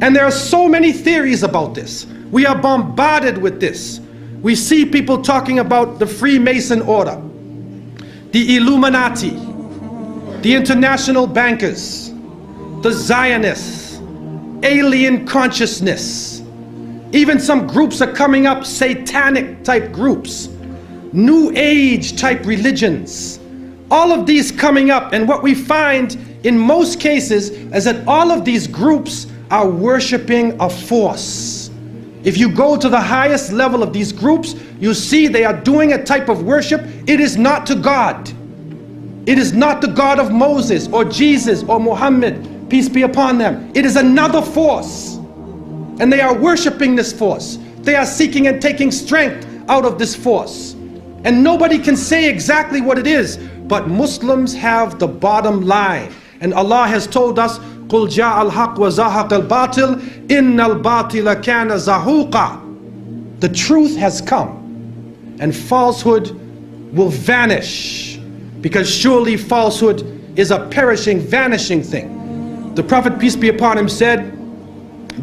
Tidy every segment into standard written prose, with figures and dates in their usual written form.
And there are so many theories about this. We are bombarded with this. We see people talking about the Freemason order, the Illuminati, the international bankers, the Zionists, alien consciousness. Even some groups are coming up, satanic type groups, New Age type religions. All of these coming up, and what we find in most cases is that all of these groups are worshiping a force. If you go to the highest level of these groups, you see they are doing a type of worship. It is not to God. It is not the God of Moses or Jesus or Muhammad, peace be upon them. It is another force. And they are worshiping this force. They are seeking and taking strength out of this force. And nobody can say exactly what it is, but Muslims have the bottom line. And Allah has told us, قُلْ جَاءَ الْحَقُّ وَزَهَقَ الْبَاطِلِ إِنَّ الْبَاطِلَ كَانَ زَهُوقًا. The truth has come, and falsehood will vanish, because surely falsehood is a perishing, vanishing thing. The Prophet, peace be upon him, said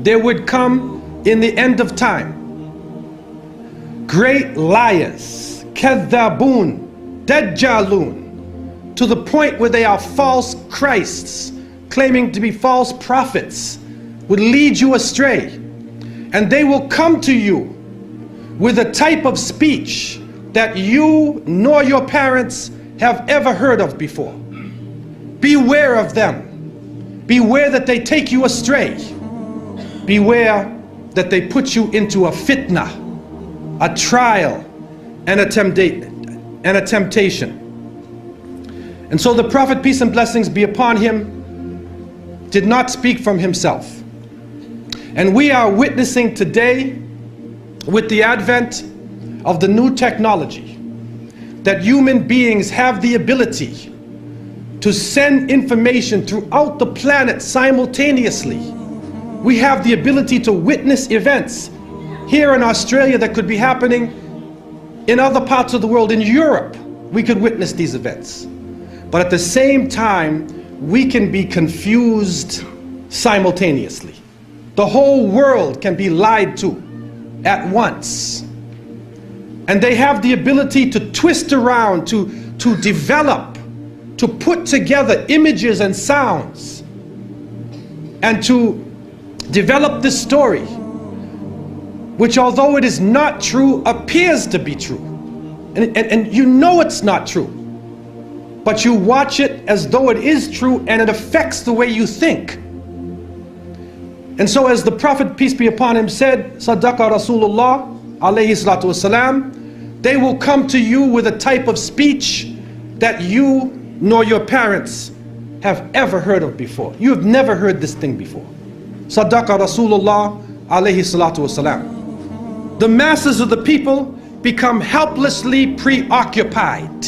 there would come in the end of time great liars, kadhabun, dajjalun, to the point where they are false Christs, claiming to be false prophets, would lead you astray. And they will come to you with a type of speech that you nor your parents have ever heard of before. Beware of them. Beware that they take you astray. Beware that they put you into a fitna, a trial, and a temptation. And so the Prophet, peace and blessings be upon him, did not speak from himself. And we are witnessing today, with the advent of the new technology, that human beings have the ability to send information throughout the planet simultaneously. We have the ability to witness events here in Australia that could be happening in other parts of the world. In Europe, we could witness these events. But at the same time, we can be confused simultaneously. The whole world can be lied to at once. And they have the ability to twist around, to develop, to put together images and sounds, and to develop this story, which, although it is not true, appears to be true. And you know it's not true, but you watch it as though it is true, and it affects the way you think. And so, as the Prophet, peace be upon him, said, Sadaqa Rasulullah alayhi salatu wasalam, they will come to you with a type of speech that you nor your parents have ever heard of before. You have never heard this thing before. Sadaqa Rasulullah alayhi salatu wasalam. The masses of the people become helplessly preoccupied.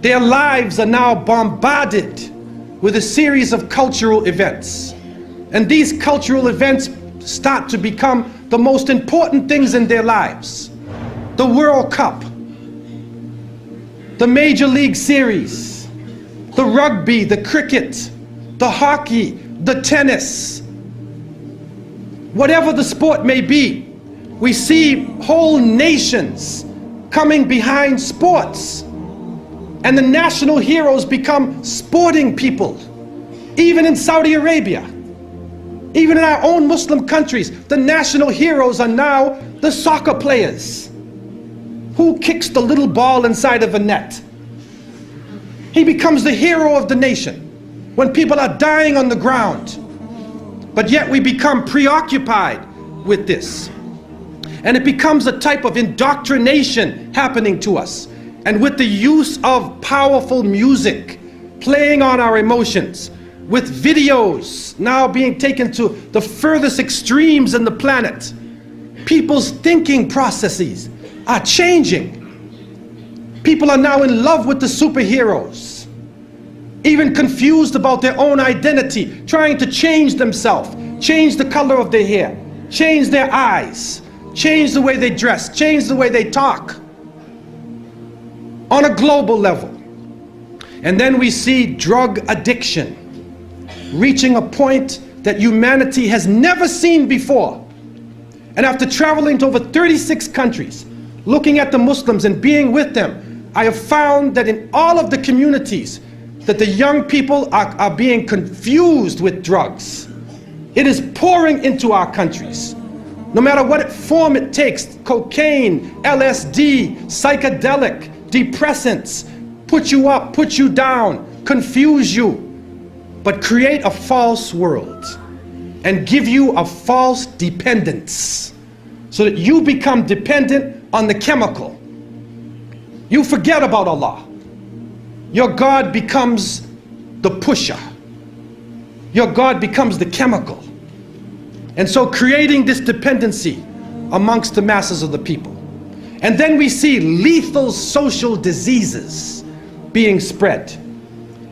Their lives are now bombarded with a series of cultural events. And these cultural events start to become the most important things in their lives. The World Cup, the Major League Series, the rugby, the cricket, the hockey, the tennis, whatever the sport may be, we see whole nations coming behind sports. And the national heroes become sporting people. Even in Saudi Arabia, even in our own Muslim countries, the national heroes are now the soccer players. Who kicks the little ball inside of a net? He becomes the hero of the nation when people are dying on the ground. But yet we become preoccupied with this. And it becomes a type of indoctrination happening to us. And with the use of powerful music playing on our emotions, with videos now being taken to the furthest extremes in the planet, people's thinking processes are changing. People are now in love with the superheroes, even confused about their own identity, trying to change themselves, change the color of their hair, change their eyes, change the way they dress, change the way they talk, on a global level. And then we see drug addiction reaching a point that humanity has never seen before. And after traveling to over 36 countries, looking at the Muslims and being with them, I have found that in all of the communities, that the young people are being confused with drugs. It is pouring into our countries. No matter what form it takes, cocaine, LSD, psychedelic, depressants, put you up, put you down, confuse you, but create a false world and give you a false dependence so that you become dependent on the chemical. You forget about Allah. Your God becomes the pusher. Your God becomes the chemical. And so creating this dependency amongst the masses of the people. And then we see lethal social diseases being spread.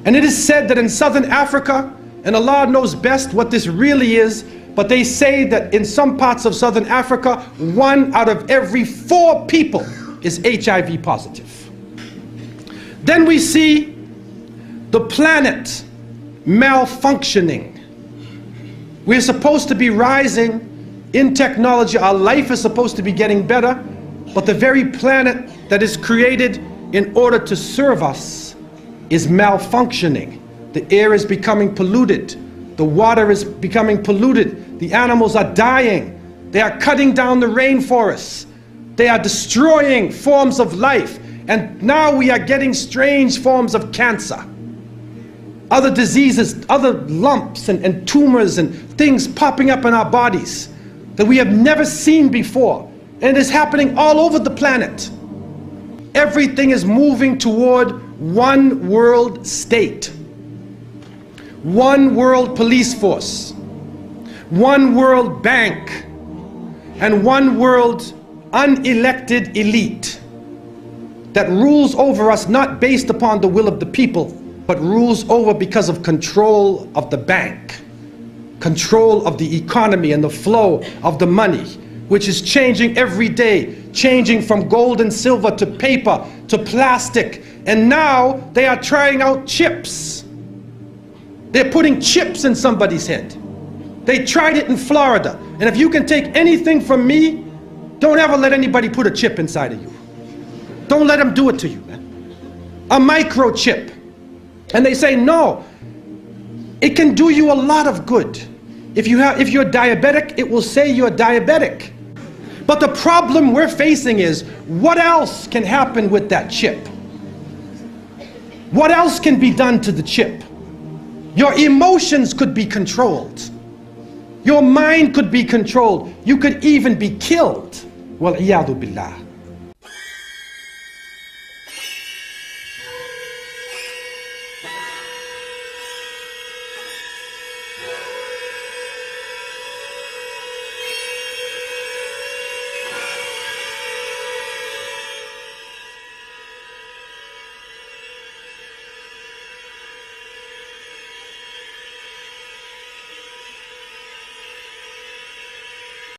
And it is said that in southern Africa, and Allah knows best what this really is, but they say that in some parts of southern Africa, 1 out of every 4 people is HIV positive. Then we see the planet malfunctioning. We're supposed to be rising in technology. Our life is supposed to be getting better, but the very planet that is created in order to serve us is malfunctioning. The air is becoming polluted. The water is becoming polluted. The animals are dying. They are cutting down the rainforests. They are destroying forms of life. And now we are getting strange forms of cancer. Other diseases, other lumps and tumors and things popping up in our bodies that we have never seen before. And it is happening all over the planet. Everything is moving toward one world state. One world police force. One world bank. And one world unelected elite that rules over us not based upon the will of the people, but rules over because of control of the bank, control of the economy and the flow of the money, which is changing every day, changing from gold and silver to paper to plastic. And now they are trying out chips. They're putting chips in somebody's head. They tried it in Florida. And if you can take anything from me, don't ever let anybody put a chip inside of you. Don't let them do it to you, man. A microchip. And they say, no, it can do you a lot of good. If you're diabetic, it will say you're diabetic. But the problem we're facing is, what else can happen with that chip? What else can be done to the chip? Your emotions could be controlled. Your mind could be controlled. You could even be killed. Wal-iyadu billah.